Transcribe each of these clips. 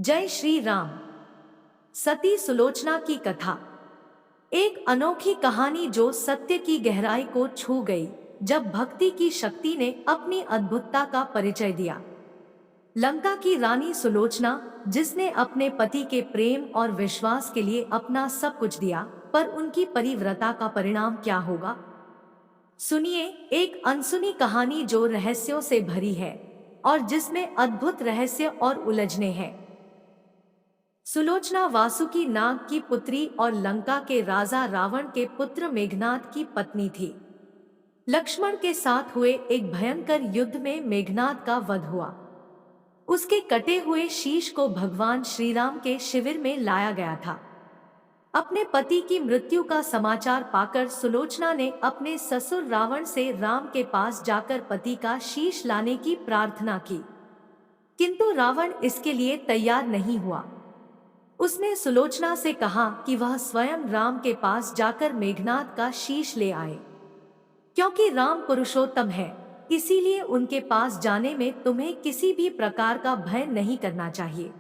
जय श्री राम। सती सुलोचना की कथा। एक अनोखी कहानी जो सत्य की गहराई को छू गई जब भक्ति की शक्ति ने अपनी अद्भुतता का परिचय दिया। लंका की रानी सुलोचना, जिसने अपने पति के प्रेम और विश्वास के लिए अपना सब कुछ दिया, पर उनकी परिव्रता का परिणाम क्या होगा? सुनिए एक अनसुनी कहानी जो रहस्यों से भरी है और जिसमें अद्भुत रहस्य और उलझने हैं। सुलोचना वासुकी नाग की पुत्री और लंका के राजा रावण के पुत्र मेघनाद की पत्नी थी। लक्ष्मण के साथ हुए एक भयंकर युद्ध में मेघनाद का वध हुआ। उसके कटे हुए शीश को भगवान श्री राम के शिविर में लाया गया था। अपने पति की मृत्यु का समाचार पाकर सुलोचना ने अपने ससुर रावण से राम के पास जाकर पति का शीश लाने की प्रार्थना की, किंतु रावण इसके लिए तैयार नहीं हुआ। उसने सुलोचना से कहा कि वह स्वयं राम के पास जाकर मेघनाद का शीश ले आए, क्योंकि राम पुरुषोत्तम है, इसीलिए उनके पास जाने में तुम्हें किसी भी प्रकार का भय नहीं करना चाहिए।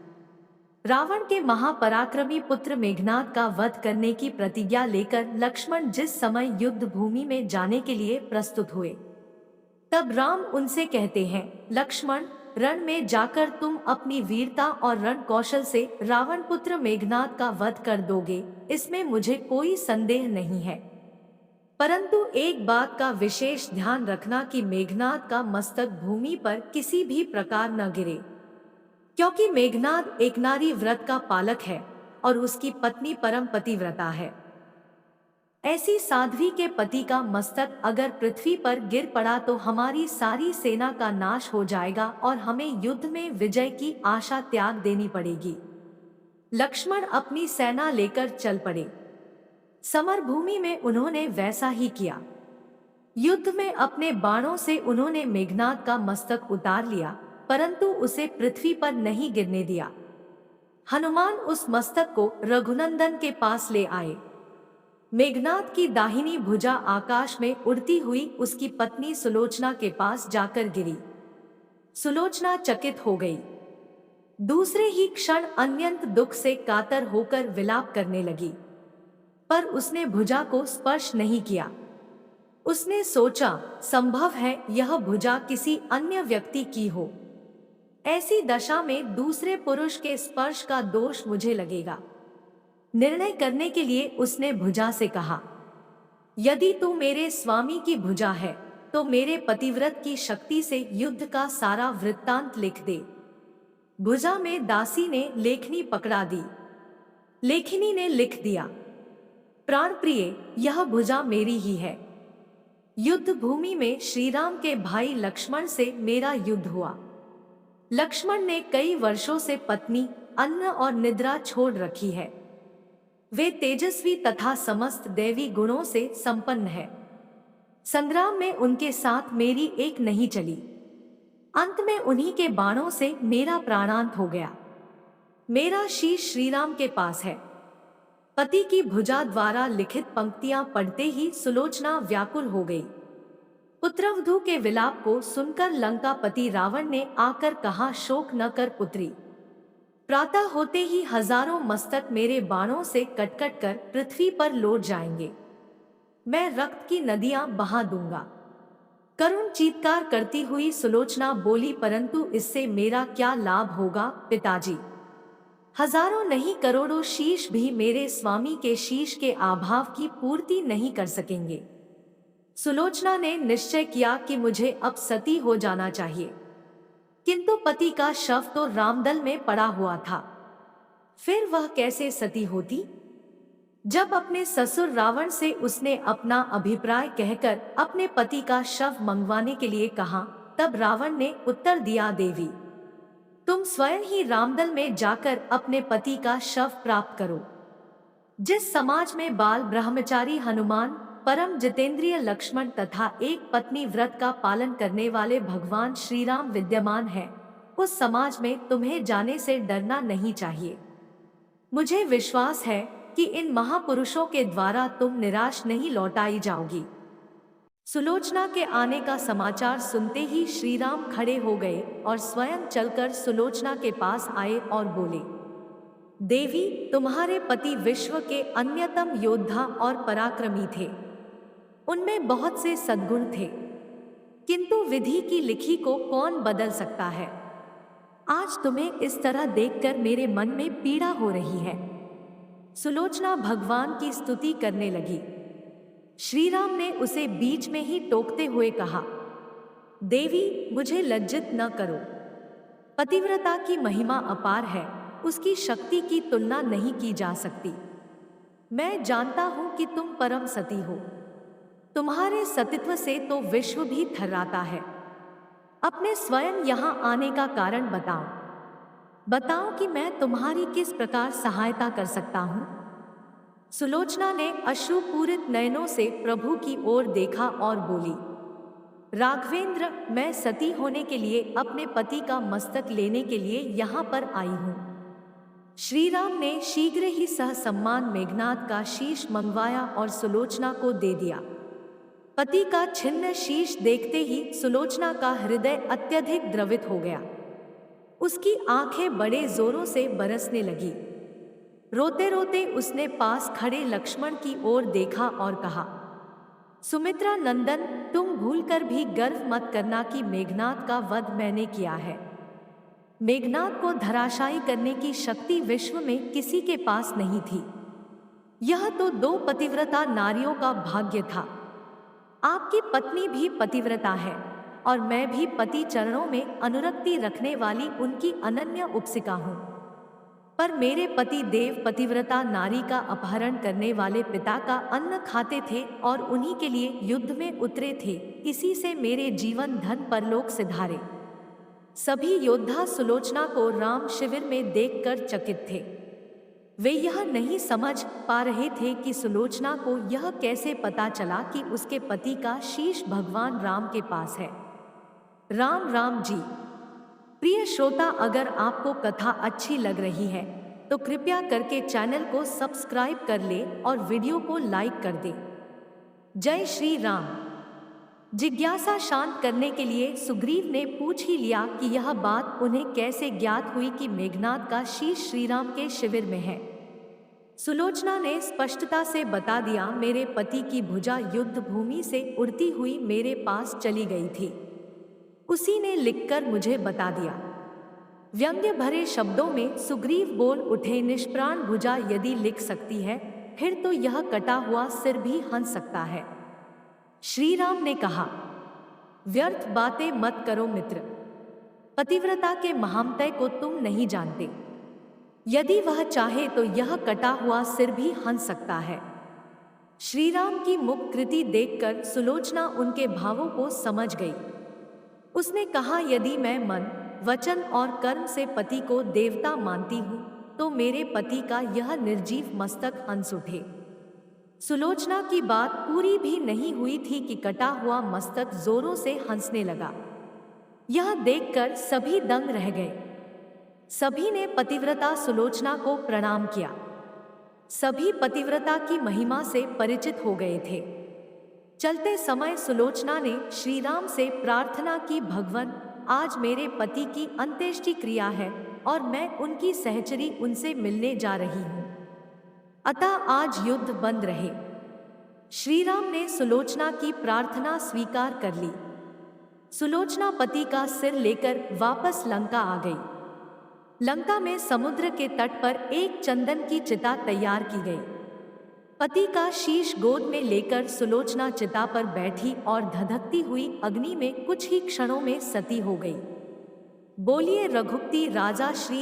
रावण के महापराक्रमी पुत्र मेघनाद का वध करने की प्रतिज्ञा लेकर लक्ष्मण जिस समय युद्ध भूमि में जाने के लिए प्रस्तुत हुए, तब राम उनसे कहते हैं, लक्ष्मण, रण में जाकर तुम अपनी वीरता और रण कौशल से रावण पुत्र मेघनाद का वध कर दोगे, इसमें मुझे कोई संदेह नहीं है। परंतु एक बात का विशेष ध्यान रखना कि मेघनाद का मस्तक भूमि पर किसी भी प्रकार न गिरे, क्योंकि मेघनाद एक नारी व्रत का पालक है और उसकी पत्नी परम पतिव्रता है। ऐसी साध्वी के पति का मस्तक अगर पृथ्वी पर गिर पड़ा तो हमारी सारी सेना का नाश हो जाएगा और हमें युद्ध में विजय की आशा त्याग देनी पड़ेगी। लक्ष्मण अपनी सेना लेकर चल पड़े। समरभूमि में उन्होंने वैसा ही किया। युद्ध में अपने बाणों से उन्होंने मेघनाद का मस्तक उतार लिया, परंतु उसे पृथ्वी पर नहीं गिरने दिया। हनुमान उस मस्तक को रघुनंदन के पास ले आए। मेघनाद की दाहिनी भुजा आकाश में उड़ती हुई उसकी पत्नी सुलोचना के पास जाकर गिरी। सुलोचना चकित हो गई। दूसरे ही क्षण अत्यंत दुख से कातर होकर विलाप करने लगी, पर उसने भुजा को स्पर्श नहीं किया। उसने सोचा, संभव है यह भुजा किसी अन्य व्यक्ति की हो। ऐसी दशा में दूसरे पुरुष के स्पर्श का दोष मुझे लगेगा। निर्णय करने के लिए उसने भुजा से कहा, यदि तू मेरे स्वामी की भुजा है तो मेरे पतिव्रत की शक्ति से युद्ध का सारा वृत्तांत लिख दे। भुजा में दासी ने लेखनी पकड़ा दी। लेखनी ने लिख दिया, प्राण प्रिय, यह भुजा मेरी ही है। युद्ध भूमि में श्रीराम के भाई लक्ष्मण से मेरा युद्ध हुआ। लक्ष्मण ने कई वर्षों से पत्नी, अन्न और निद्रा छोड़ रखी है। वे तेजस्वी तथा समस्त दैवी गुणों से संपन्न है। संग्राम में उनके साथ मेरी एक नहीं चली। अंत में उन्हीं के बाणों से मेरा प्राणांत हो गया। मेरा शीश श्रीराम के पास है। पति की भुजा द्वारा लिखित पंक्तियां पढ़ते ही सुलोचना व्याकुल हो गई। पुत्रवधू के विलाप को सुनकर लंकापति रावण ने आकर कहा, शोक न कर पुत्री। प्रातः होते ही हजारों मस्तक मेरे बाणों से कट-कट कर पृथ्वी पर लौट जाएंगे। मैं रक्त की नदियां बहा दूंगा। करुण चीत्कार करती हुई सुलोचना बोली, परंतु इससे मेरा क्या लाभ होगा पिताजी? हजारों नहीं करोड़ों शीश भी मेरे स्वामी के शीश के अभाव की पूर्ति नहीं कर सकेंगे। सुलोचना ने निश्चय किया कि मुझे अब सती हो जाना चाहिए, किंतु पति का शव तो रामदल में पड़ा हुआ था। फिर वह कैसे सती होती? जब अपने ससुर रावण से उसने अपना अभिप्राय कहकर अपने पति का शव मंगवाने के लिए कहा, तब रावण ने उत्तर दिया, देवी, तुम स्वयं ही रामदल में जाकर अपने पति का शव प्राप्त करो। जिस समाज में बाल ब्रह्मचारी हनुमान, परम जितेंद्रिय लक्ष्मण तथा एक पत्नी व्रत का पालन करने वाले भगवान श्री राम विद्यमान है, उस समाज में तुम्हें जाने से डरना नहीं चाहिए। मुझे विश्वास है कि इन महापुरुषों के द्वारा तुम निराश नहीं लौटाई जाओगी। सुलोचना के आने का समाचार सुनते ही श्री राम खड़े हो गए और स्वयं चलकर सुलोचना के पास आए और बोले, देवी, तुम्हारे पति विश्व के अन्यतम योद्धा और पराक्रमी थे। उनमें बहुत से सद्गुण थे, किंतु विधि की लिखी को कौन बदल सकता है। आज तुम्हें इस तरह देखकर मेरे मन में पीड़ा हो रही है। सुलोचना भगवान की स्तुति करने लगी। श्री राम ने उसे बीच में ही टोकते हुए कहा, देवी, मुझे लज्जित न करो। पतिव्रता की महिमा अपार है, उसकी शक्ति की तुलना नहीं की जा सकती। मैं जानता हूं कि तुम परम सती हो। तुम्हारे सतीत्व से तो विश्व भी थर्राता है। अपने स्वयं यहाँ आने का कारण बताओ। बताओ कि मैं तुम्हारी किस प्रकार सहायता कर सकता हूँ। सुलोचना ने अश्रुपूरित नयनों से प्रभु की ओर देखा और बोली, राघवेंद्र, मैं सती होने के लिए अपने पति का मस्तक लेने के लिए यहाँ पर आई हूँ। श्री राम ने शीघ्र ही सहसम्मान मेघनाद का शीश मंगवाया और सुलोचना को दे दिया। पति का छिन्न शीश देखते ही सुलोचना का हृदय अत्यधिक द्रवित हो गया। उसकी आंखें बड़े जोरों से बरसने लगी। रोते रोते उसने पास खड़े लक्ष्मण की ओर देखा और कहा, सुमित्रा नंदन, तुम भूलकर भी गर्व मत करना कि मेघनाद का वध मैंने किया है। मेघनाद को धराशायी करने की शक्ति विश्व में किसी के पास नहीं थी। यह तो 2 पतिव्रता नारियों का भाग्य था। आपकी पत्नी भी पतिव्रता है और मैं भी पति चरणों में अनुरक्ति रखने वाली उनकी अनन्य उपासिका हूँ। पर मेरे पति देव पतिव्रता नारी का अपहरण करने वाले पिता का अन्न खाते थे और उन्हीं के लिए युद्ध में उतरे थे। इसी से मेरे जीवन धन परलोक सिधारे। सभी योद्धा सुलोचना को राम शिविर में देखकर चकित थे। वे यह नहीं समझ पा रहे थे कि सुलोचना को यह कैसे पता चला कि उसके पति का शीश भगवान राम के पास है। राम राम जी। प्रिय श्रोता, अगर आपको कथा अच्छी लग रही है तो कृपया करके चैनल को सब्सक्राइब कर ले और वीडियो को लाइक कर दे। जय श्री राम। जिज्ञासा शांत करने के लिए सुग्रीव ने पूछ ही लिया कि यह बात उन्हें कैसे ज्ञात हुई कि मेघनाद का शीश श्रीराम के शिविर में है। सुलोचना ने स्पष्टता से बता दिया, मेरे पति की भुजा युद्ध भूमि से उड़ती हुई मेरे पास चली गई थी। उसी ने लिखकर मुझे बता दिया। व्यंग्य भरे शब्दों में सुग्रीव बोल उठे, निष्प्राण भुजा यदि लिख सकती है, फिर तो यह कटा हुआ सिर भी हंस सकता है। श्री राम ने कहा, व्यर्थ बातें मत करो मित्र। पतिव्रता के महामतय को तुम नहीं जानते। यदि वह चाहे तो यह कटा हुआ सिर भी हंस सकता है। श्री राम की मुख कृति देखकर सुलोचना उनके भावों को समझ गई। उसने कहा, यदि मैं मन, वचन और कर्म से पति को देवता मानती हूँ तो मेरे पति का यह निर्जीव मस्तक हंस उठे। सुलोचना की बात पूरी भी नहीं हुई थी कि कटा हुआ मस्तक जोरों से हंसने लगा। यह देखकर सभी दंग रह गए। सभी ने पतिव्रता सुलोचना को प्रणाम किया। सभी पतिव्रता की महिमा से परिचित हो गए थे। चलते समय सुलोचना ने श्री राम से प्रार्थना की, भगवन, आज मेरे पति की अंत्येष्टि क्रिया है और मैं उनकी सहचरी उनसे मिलने जा रही हूँ, अतः आज युद्ध बंद रहे। श्री राम ने सुलोचना की प्रार्थना स्वीकार कर ली। सुलोचना पति का सिर लेकर वापस लंका आ गई। लंका में समुद्र के तट पर एक चंदन की चिता तैयार की गई। पति का शीश गोद में लेकर सुलोचना चिता पर बैठी और धधकती हुई अग्नि में कुछ ही क्षणों में सती हो गई। बोलिए रघुपति राजा श्री